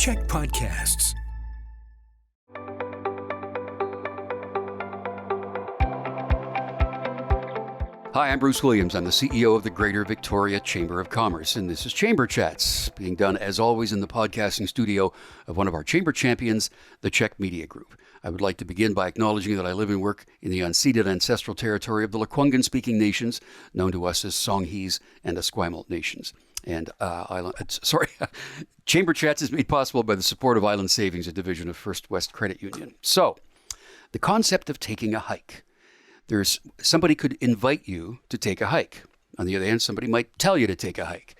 Check Podcasts. Hi, I'm Bruce Williams. I'm the CEO of the Greater Victoria Chamber of Commerce, and this is Chamber Chats, being done, as always, in the podcasting studio of one of our chamber champions, the Czech Media Group. I would like to begin by acknowledging that I live and work in the unceded ancestral territory of the Lekwungen-speaking nations, known to us as Songhees and Esquimalt nations. And Chamber Chats is made possible by the support of Island Savings, a division of First West Credit Union. So, the concept of taking a hike. Somebody could invite you to take a hike. On the other hand, somebody might tell you to take a hike.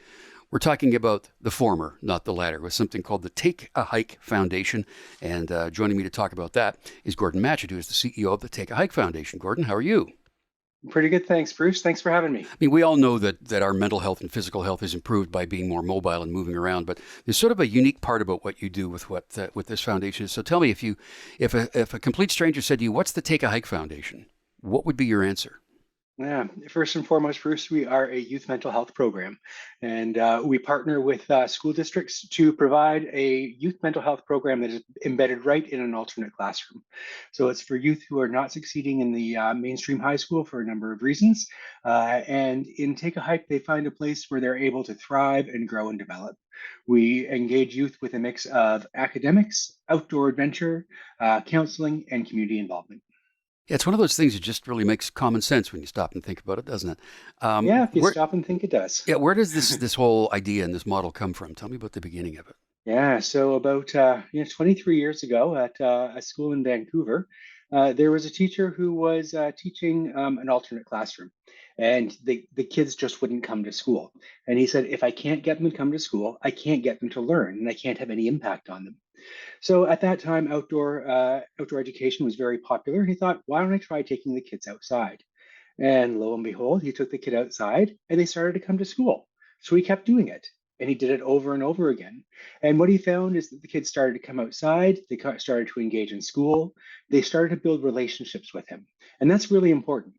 We're talking about the former, not the latter, with something called the Take a Hike Foundation. And joining me to talk about that is Gordon Matchett, who is the CEO of the Take a Hike Foundation. Gordon, how are you? Pretty good, thanks, Bruce. Thanks for having me. I mean, we all know that our mental health and physical health is improved by being more mobile and moving around, but there's sort of a unique part about what you do with with this foundation. So tell me, if a complete stranger said to you, "What's the Take a Hike Foundation?" what would be your answer? Yeah, first and foremost, Bruce, we are a youth mental health program, and we partner with school districts to provide a youth mental health program that is embedded right in an alternate classroom. So it's for youth who are not succeeding in the mainstream high school for a number of reasons. And in Take a Hike, they find a place where they're able to thrive and grow and develop. We engage youth with a mix of academics, outdoor adventure, counseling, and community involvement. Yeah, it's one of those things that just really makes common sense when you stop and think about it, doesn't it? Yeah, if you stop and think, it does. Yeah, where does this whole idea and this model come from? Tell me about the beginning of it. Yeah, so about 23 years ago at a school in Vancouver, there was a teacher who was teaching an alternate classroom, and the kids just wouldn't come to school. And he said, if I can't get them to come to school, I can't get them to learn, and I can't have any impact on them. So at that time, outdoor education was very popular, and he thought, why don't I try taking the kids outside? And lo and behold, he took the kid outside, and they started to come to school. So he kept doing it, and he did it over and over again. And what he found is that the kids started to come outside, started to engage in school, they started to build relationships with him, and that's really important.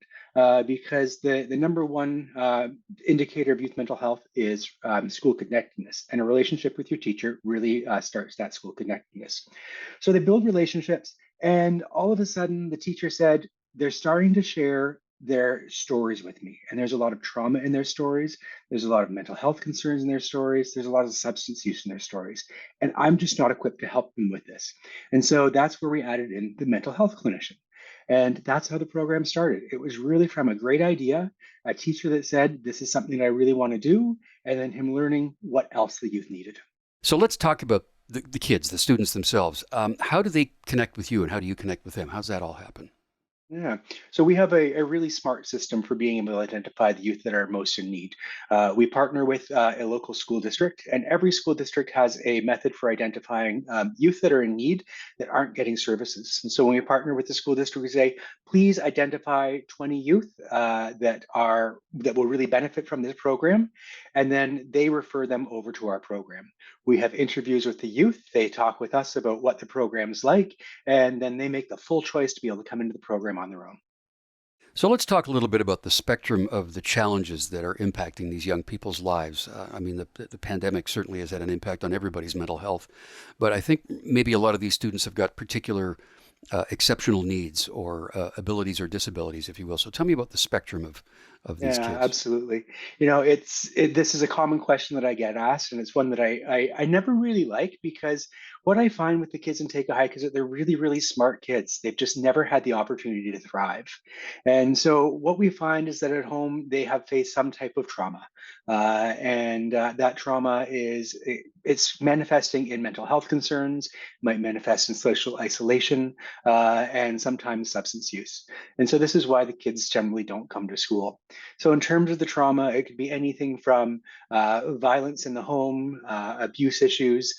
Because the number one indicator of youth mental health is school connectedness, and a relationship with your teacher really starts that school connectedness. So they build relationships, and all of a sudden, the teacher said they're starting to share their stories with me, and there's a lot of trauma in their stories. There's a lot of mental health concerns in their stories. There's a lot of substance use in their stories, and I'm just not equipped to help them with this. And so that's where we added in the mental health clinician. And that's how the program started. It was really from a great idea, a teacher that said, this is something that I really want to do, and then him learning what else the youth needed. So let's talk about the kids, the students themselves. How do they connect with you, and how do you connect with them? How's that all happen? Yeah, so we have a really smart system for being able to identify the youth that are most in need. We partner with a local school district, and every school district has a method for identifying youth that are in need that aren't getting services. And so when we partner with the school district, we say, please identify 20 youth that will really benefit from this program, and then they refer them over to our program. We have interviews with the youth. They talk with us about what the program is like, and then they make the full choice to be able to come into the program on their own. So let's talk a little bit about the spectrum of the challenges that are impacting these young people's lives. I mean, the pandemic certainly has had an impact on everybody's mental health, but I think maybe a lot of these students have got particular exceptional needs or abilities or disabilities, if you will. So tell me about the spectrum of these kids. Yeah, absolutely. This is a common question that I get asked, and it's one that I never really like, because what I find with the kids in Take a Hike is that they're really, really smart kids. They've just never had the opportunity to thrive. And so what we find is that at home, they have faced some type of trauma. And that trauma it's manifesting in mental health concerns, might manifest in social isolation, and sometimes substance use. And so this is why the kids generally don't come to school. So in terms of the trauma, it could be anything from violence in the home, abuse issues,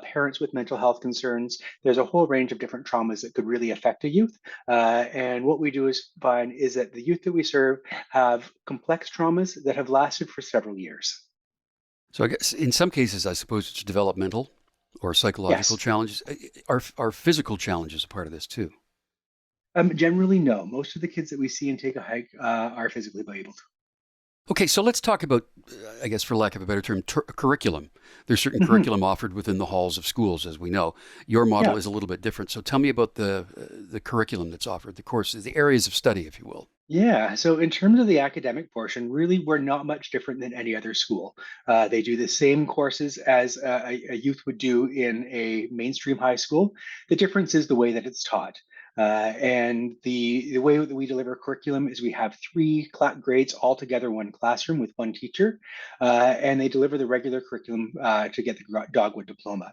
parents with mental health concerns. There's a whole range of different traumas that could really affect a youth. And what we do is find is that the youth that we serve have complex traumas that have lasted for several years. So I guess in some cases, I suppose it's developmental or psychological Yes. challenges. Are physical challenges a part of this too? Generally, no. Most of the kids that we see and Take a Hike are physically able to. Okay, so let's talk about, I guess for lack of a better term, curriculum. There's certain Mhm. curriculum offered within the halls of schools, as we know. Your Yeah. model is a little bit different. So tell me about the curriculum that's offered, the courses, the areas of study, if you will. Yeah, so in terms of the academic portion, really, we're not much different than any other school. They do the same courses as a youth would do in a mainstream high school. The difference is the way that it's taught. And the way that we deliver curriculum is we have three grades all together, one classroom with one teacher, and they deliver the regular curriculum to get the Dogwood diploma.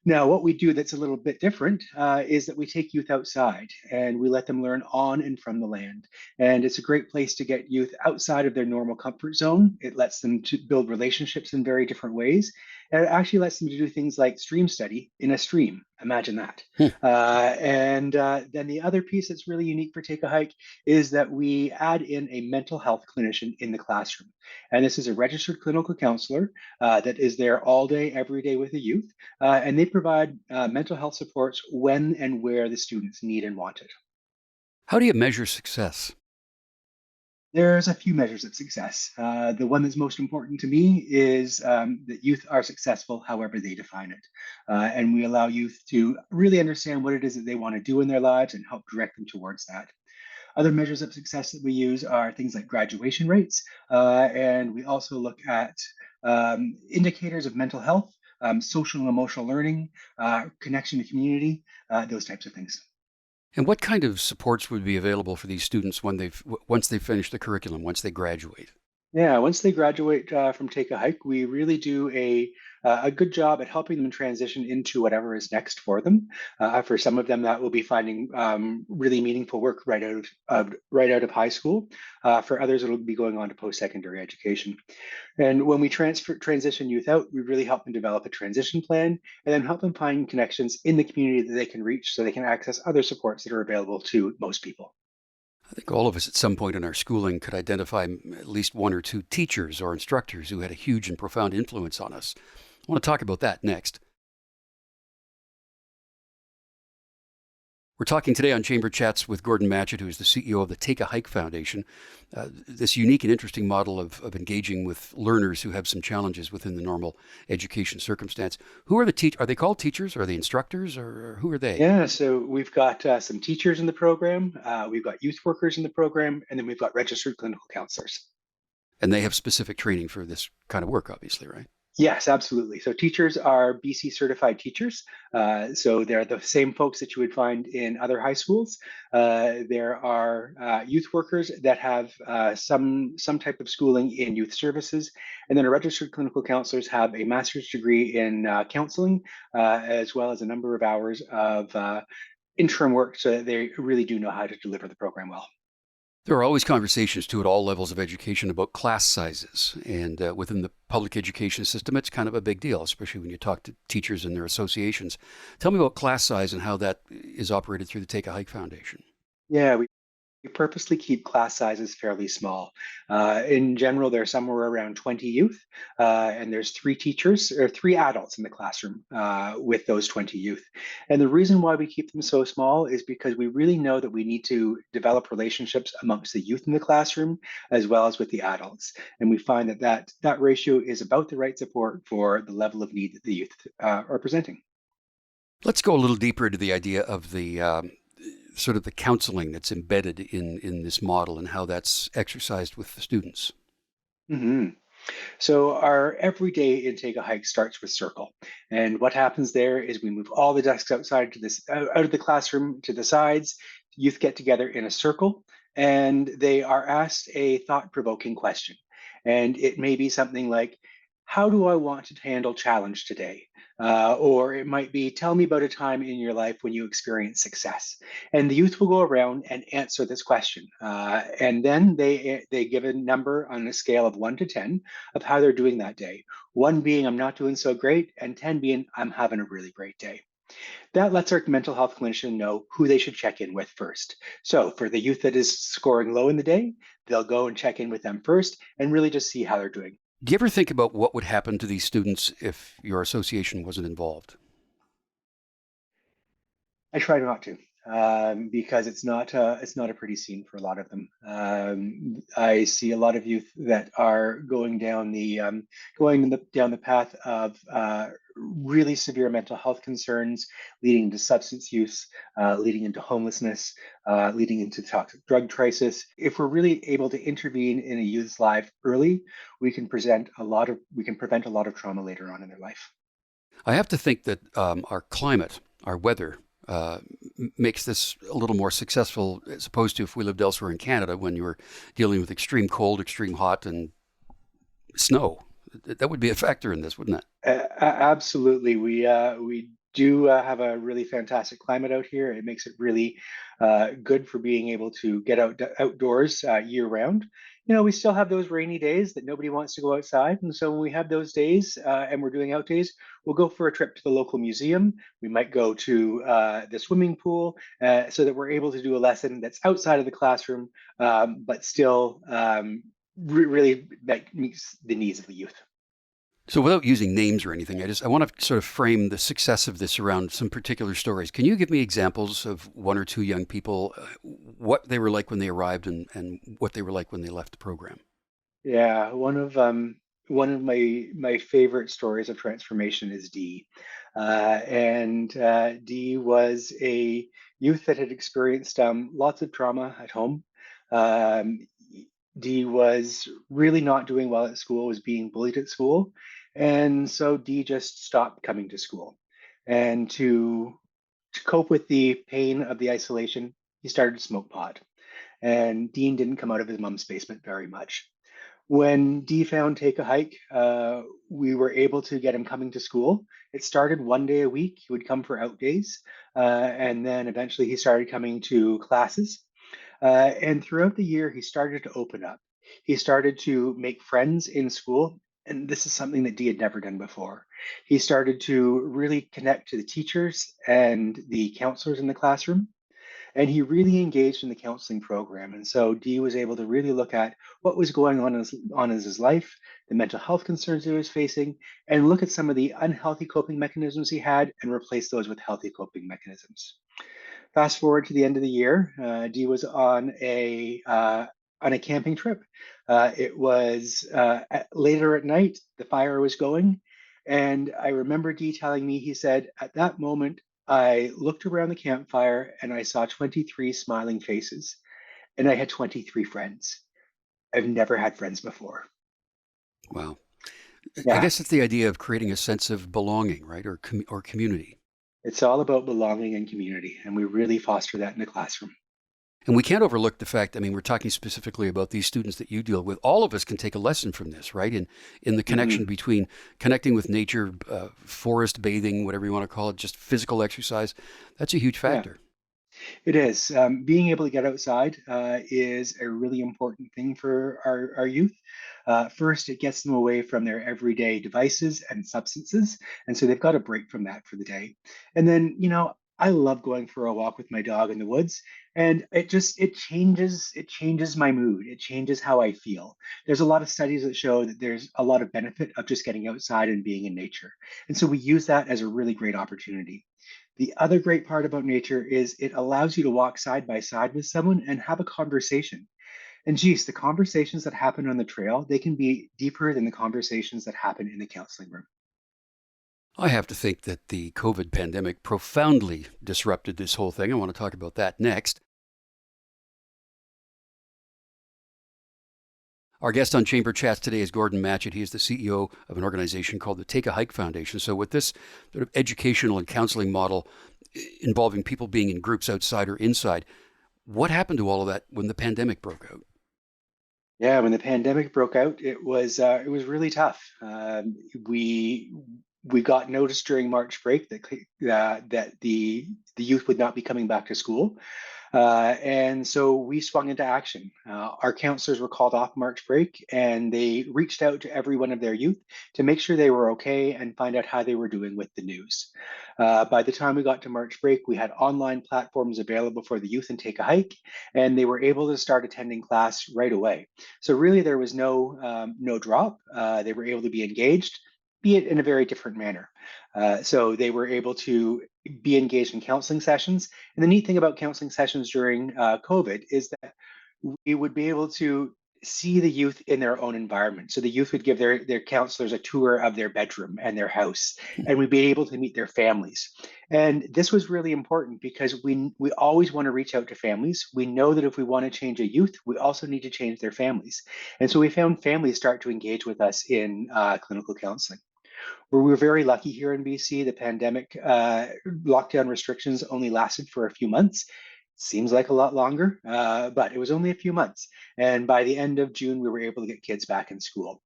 Now, what we do that's a little bit different is that we take youth outside and we let them learn on and from the land. And it's a great place to get youth outside of their normal comfort zone. It lets them to build relationships in very different ways. And it actually lets them to do things like stream study in a stream. Imagine that. Hmm. And then the other piece that's really unique for Take a Hike is that we add in a mental health clinician in the classroom. And this is a registered clinical counselor that is there all day, every day with the youth, and they provide mental health supports when and where the students need and want it. How do you measure success? There's a few measures of success. The one that's most important to me is that youth are successful however they define it. And we allow youth to really understand what it is that they want to do in their lives and help direct them towards that. Other measures of success that we use are things like graduation rates, and we also look at indicators of mental health, social and emotional learning, connection to community, those types of things. And what kind of supports would be available for these students when once they finish the curriculum, once they graduate? Yeah, once they graduate from Take a Hike, we really do a good job at helping them transition into whatever is next for them. For some of them, that will be finding really meaningful work right out of high school. For others, it'll be going on to post-secondary education. And when we transition youth out, we really help them develop a transition plan and then help them find connections in the community that they can reach so they can access other supports that are available to most people. I think all of us at some point in our schooling could identify at least one or two teachers or instructors who had a huge and profound influence on us. I want to talk about that next. We're talking today on Chamber Chats with Gordon Matchett, who is the CEO of the Take a Hike Foundation. This unique and interesting model of engaging with learners who have some challenges within the normal education circumstance. Who are the Are they called teachers? Are they instructors? Or who are they? Yeah, so we've got some teachers in the program, we've got youth workers in the program, and then we've got registered clinical counselors. And they have specific training for this kind of work, obviously, right? Yes, absolutely. So teachers are BC certified teachers. So they're the same folks that you would find in other high schools. There are youth workers that have some type of schooling in youth services, and then our registered clinical counselors have a master's degree in counseling, as well as a number of hours of interim work, so that they really do know how to deliver the program well. There are always conversations, too, at all levels of education about class sizes. And within the public education system, it's kind of a big deal, especially when you talk to teachers and their associations. Tell me about class size and how that is operated through the Take a Hike Foundation. Yeah, we purposely keep class sizes fairly small. In general, there's somewhere around 20 youth, and there's three teachers or three adults in the classroom with those 20 youth. And the reason why we keep them so small is because we really know that we need to develop relationships amongst the youth in the classroom as well as with the adults. And we find that that ratio is about the right support for the level of need that the youth are presenting. Let's go a little deeper into the idea of the sort of the counseling that's embedded in this model and how that's exercised with the students. Mhm. So our everyday intake a hike starts with circle. And what happens there is we move all the desks outside to this out of the classroom to the sides. Youth get together in a circle and they are asked a thought-provoking question. And it may be something like, how do I want to handle challenge today? Or it might be, tell me about a time in your life when you experienced success. And the youth will go around and answer this question. And then they give a number on a scale of 1 to 10 of how they're doing that day. One being, I'm not doing so great, and 10 being, I'm having a really great day. That lets our mental health clinician know who they should check in with first. So for the youth that is scoring low in the day, they'll go and check in with them first and really just see how they're doing. Do you ever think about what would happen to these students if your association wasn't involved? I try not to. because it's not a pretty scene for a lot of them. I see a lot of youth that are down the path of really severe mental health concerns, leading to substance use, leading into homelessness, leading into toxic drug crisis. If we're really able to intervene in a youth's life early, we can prevent a lot of trauma later on in their life. I have to think that our climate, our weather, makes this a little more successful as opposed to if we lived elsewhere in Canada when you were dealing with extreme cold, extreme hot, and snow. That would be a factor in this, wouldn't it? Absolutely. We do have a really fantastic climate out here. It makes it really good for being able to get outdoors year round. You know, we still have those rainy days that nobody wants to go outside. And so when we have those days and we're doing out days, we'll go for a trip to the local museum. We might go to the swimming pool so that we're able to do a lesson that's outside of the classroom, but still really meets the needs of the youth. So, without using names or anything, I want to sort of frame the success of this around some particular stories. Can you give me examples of one or two young people, what they were like when they arrived and what they were like when they left the program? Yeah, one of my favorite stories of transformation is Dee, and Dee was a youth that had experienced lots of trauma at home. Um, Dee was really not doing well at school, was being bullied at school, and so Dee just stopped coming to school. And to cope with the pain of the isolation, he started to smoke pot. And Dean didn't come out of his mom's basement very much. When Dee found Take a Hike, we were able to get him coming to school. It started one day a week. He would come for out days. And then eventually he started coming to classes. And throughout the year, he started to open up. He started to make friends in school. And this is something that Dee had never done before. He started to really connect to the teachers and the counselors in the classroom, and he really engaged in the counseling program. And so Dee was able to really look at what was going on in his life, the mental health concerns he was facing, and look at some of the unhealthy coping mechanisms he had and replace those with healthy coping mechanisms. Fast forward to the end of the year, Dee was on a camping trip. It was later at night. The fire was going, and I remember Dee telling me, he said, at that moment, I looked around the campfire and I saw 23 smiling faces, and I had 23 friends. I've never had friends before. Wow. I Yeah, guess it's the idea of creating a sense of belonging, right, or community. it's all about belonging and community, and we really foster that in the classroom. And we can't overlook the fact, I mean, we're talking specifically about these students that you deal with. All of us can take a lesson from this, right? In the connection Mhm. between connecting with nature, forest bathing, whatever you want to call it, just physical exercise. That's a huge Yeah. factor. It is. Being able to get outside is a really important thing for our youth. First, it gets them away from their everyday devices and substances. And so they've got a break from that for the day. And then, you know, I love going for a walk with my dog in the woods, and it changes my mood. It changes how I feel. There's a lot of studies that show that there's a lot of benefit of just getting outside and being in nature. And so we use that as a really great opportunity. The other great part about nature is it allows you to walk side by side with someone and have a conversation. And geez, the conversations that happen on the trail, they can be deeper than the conversations that happen in the counseling room. I have to think that the COVID pandemic profoundly disrupted this whole thing. I want to talk about that next. Our guest on Chamber Chats today is Gordon Matchett. He is the CEO of an organization called the Take a Hike Foundation. So, with this sort of educational and counseling model involving people being in groups outside or inside, what happened to all of that when the pandemic broke out? Yeah, when the pandemic broke out, it was really tough. We we got notice during March break that the youth would not be coming back to school. And so we swung into action. Our counselors were called off March break, and they reached out to every one of their youth to make sure they were okay and find out how they were doing with the news. By the time we got to March break, we had online platforms available for the youth and Take a Hike, and they were able to start attending class right away. So really, there was no drop. They were able to be engaged. be it in a very different manner. So they were able to be engaged in counseling sessions. And the neat thing about counseling sessions during COVID is that we would be able to see the youth in their own environment. So the youth would give their counselors a tour of their bedroom and their house, and we'd be able to meet their families. And this was really important because we always want to reach out to families. We know that if we want to change a youth, we also need to change their families. And so we found families start to engage with us in clinical counseling. Where we were very lucky here in BC, the pandemic lockdown restrictions only lasted for a few months. Seems like a lot longer, but it was only a few months. And by the end of June, we were able to get kids back in school.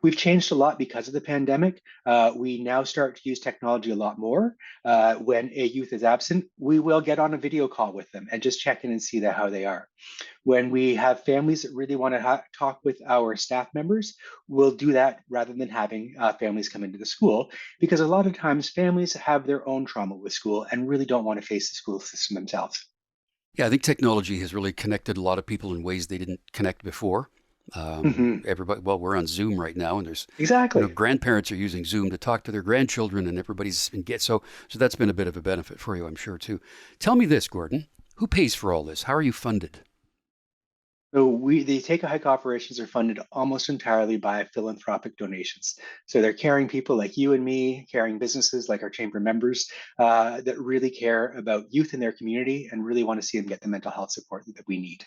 We've changed a lot because of the pandemic. We now start to use technology a lot more. When a youth is absent, we will get on a video call with them and just check in and see how they are. When we have families that really want to talk with our staff members, we'll do that rather than having families come into the school, because a lot of times families have their own trauma with school and really don't want to face the school system themselves. Yeah, I think technology has really connected a lot of people in ways they didn't connect before. Hmm. Everybody, well, we're on Zoom right now, and there's, Exactly. grandparents are using Zoom to talk to their grandchildren, and everybody's so that's been a bit of a benefit for you, I'm sure too. Tell me this, Gordon, who pays for all this? How are you funded? So the Take a Hike operations are funded almost entirely by philanthropic donations. So they're caring people like you and me, caring businesses like our chamber members that really care about youth in their community and really want to see them get the mental health support that we need.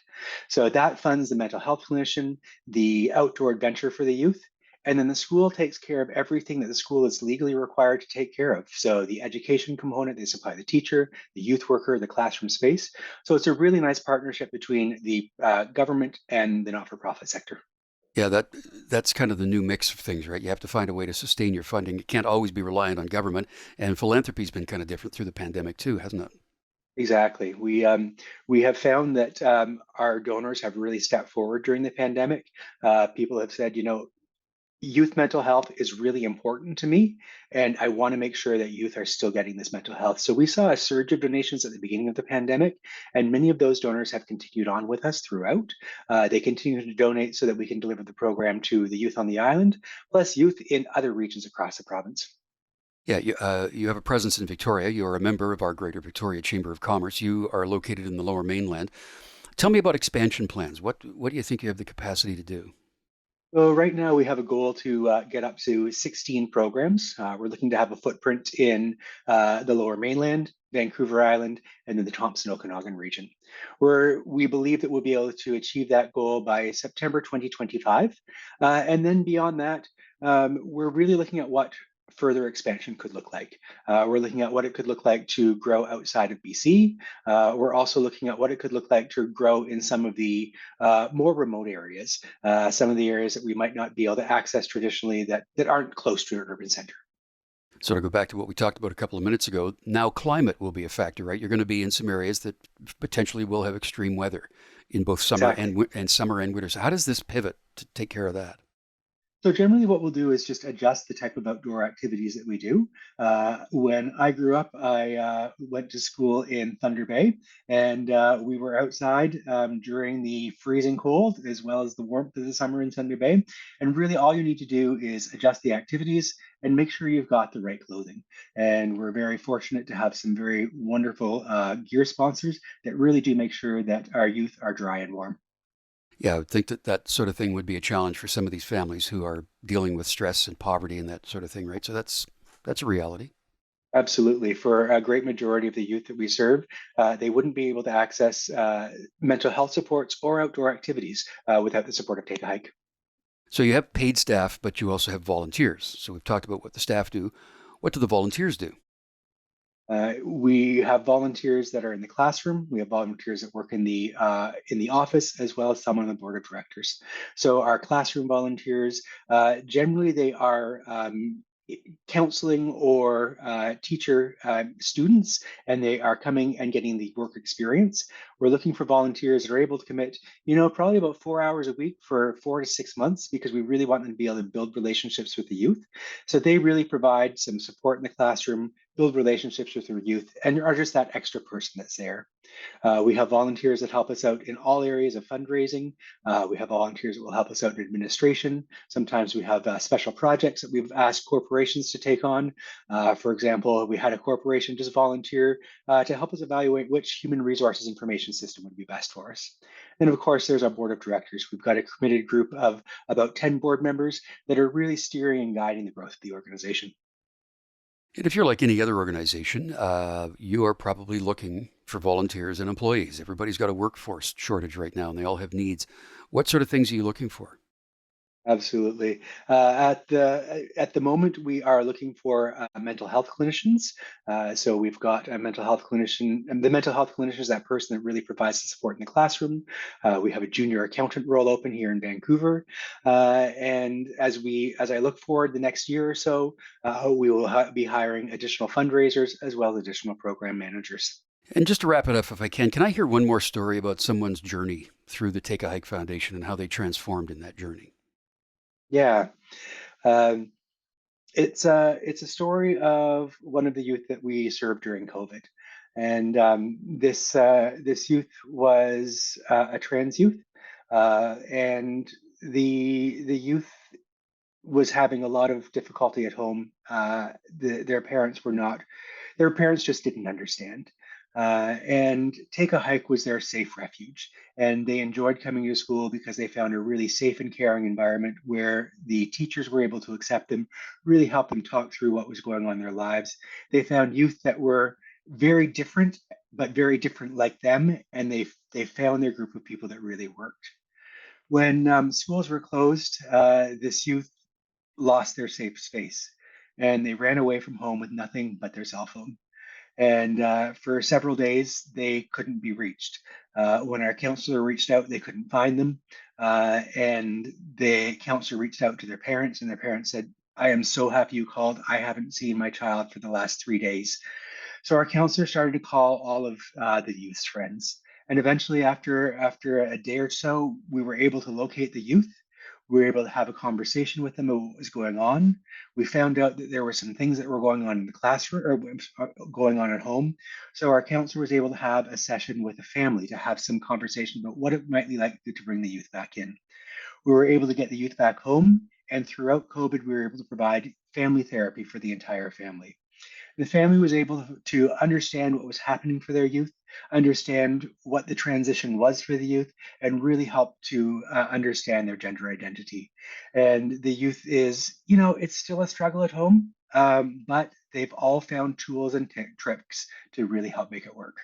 So that funds the mental health clinician, the outdoor adventure for the youth. And then the school takes care of everything that the school is legally required to take care of. So the education component, they supply the teacher, the youth worker, the classroom space. So it's a really nice partnership between the government and the not-for-profit sector. Yeah, that's kind of the new mix of things, right? You have to find a way to sustain your funding. You can't always be reliant on government, and philanthropy's been kind of different through the pandemic too, hasn't it? Exactly. We have found that our donors have really stepped forward during the pandemic. People have said, youth mental health is really important to me, and I want to make sure that youth are still getting this mental health. So we saw a surge of donations at the beginning of the pandemic, and many of those donors have continued on with us throughout. They continue to donate so that we can deliver the program to the youth on the island, plus youth in other regions across the province. Yeah, you have a presence in Victoria. You're a member of our Greater Victoria Chamber of Commerce. You are located in the Lower Mainland. Tell me about expansion plans. What do you think you have the capacity to do? So right now we have a goal to get up to 16 programs. We're looking to have a footprint in the Lower Mainland, Vancouver Island, and then the Thompson Okanagan region. We believe that we'll be able to achieve that goal by September 2025. And then beyond that, we're really looking at what further expansion could look like. We're looking at what it could look like to grow outside of BC. We're also looking at what it could look like to grow in some of the more remote areas, some of the areas that we might not be able to access traditionally that aren't close to an urban center. So to go back to what we talked about a couple of minutes ago, now climate will be a factor, right? You're going to be in some areas that potentially will have extreme weather in both summer Exactly. and summer and winter. So how does this pivot to take care of that? So generally, what we'll do is just adjust the type of outdoor activities that we do. When I grew up, I went to school in Thunder Bay, and we were outside during the freezing cold as well as the warmth of the summer in Thunder Bay. And really, all you need to do is adjust the activities and make sure you've got the right clothing. And we're very fortunate to have some very wonderful gear sponsors that really do make sure that our youth are dry and warm. Yeah, I would think that that sort of thing would be a challenge for some of these families who are dealing with stress and poverty and that sort of thing, right? So that's a reality. Absolutely. For a great majority of the youth that we serve, they wouldn't be able to access mental health supports or outdoor activities without the support of Take a Hike. So you have paid staff, but you also have volunteers. So we've talked about what the staff do. What do the volunteers do? We have volunteers that are in the classroom. We have volunteers that work in the office, as well as some on the board of directors. So our classroom volunteers, generally, they are counseling or teacher students, and they are coming and getting the work experience. We're looking for volunteers that are able to commit, probably about 4 hours a week for 4 to 6 months, because we really want them to be able to build relationships with the youth. So they really provide some support in the classroom, build relationships with their youth, and are just that extra person that's there. We have volunteers that help us out in all areas of fundraising. We have volunteers that will help us out in administration. Sometimes we have special projects that we've asked corporations to take on. For example, we had a corporation just volunteer to help us evaluate which human resources information system would be best for us. And of course, there's our board of directors. We've got a committed group of about 10 board members that are really steering and guiding the growth of the organization. And if you're like any other organization, you are probably looking for volunteers and employees. Everybody's got a workforce shortage right now, and they all have needs. What sort of things are you looking for? Absolutely. At the moment, we are looking for mental health clinicians. So we've got a mental health clinician, and the mental health clinician is that person that really provides the support in the classroom. We have a junior accountant role open here in Vancouver, and as I look forward the next year or so, we will be hiring additional fundraisers as well as additional program managers. And just to wrap it up, if I can I hear one more story about someone's journey through the Take a Hike Foundation and how they transformed in that journey? Yeah. Um, it's a story of one of the youth that we served during COVID, and this youth was a trans youth, and the youth was having a lot of difficulty at home. Their parents were not, their parents just didn't understand. And Take a Hike was their safe refuge. And they enjoyed coming to school because they found a really safe and caring environment where the teachers were able to accept them, really help them talk through what was going on in their lives. They found youth that were very different, but very different like them. And they found their group of people that really worked. When schools were closed, this youth lost their safe space and they ran away from home with nothing but their cell phone. And for several days, they couldn't be reached. When our counselor reached out, they couldn't find them. And the counselor reached out to their parents, and their parents said, I am so happy you called. I haven't seen my child for the last 3 days. So our counselor started to call all of the youth's friends. And eventually, after a day or so, we were able to locate the youth. We were able to have a conversation with them about what was going on. We found out that there were some things that were going on in the classroom or going on at home. So our counselor was able to have a session with a family to have some conversation about what it might be like to bring the youth back in. We were able to get the youth back home. And throughout COVID, we were able to provide family therapy for the entire family. The family was able to understand what was happening for their youth, understand what the transition was for the youth, and really help to understand their gender identity. And the youth is, it's still a struggle at home, but they've all found tools and tricks to really help make it work.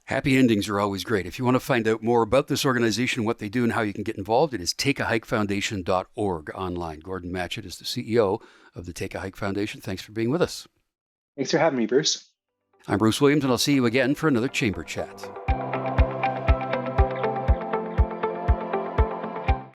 Happy endings are always great. If you want to find out more about this organization, what they do, and how you can get involved, it is takeahikefoundation.org online. Gordon Matchett is the CEO of the Take a Hike Foundation. Thanks for being with us. Thanks for having me, Bruce. I'm Bruce Williams, and I'll see you again for another Chamber Chat.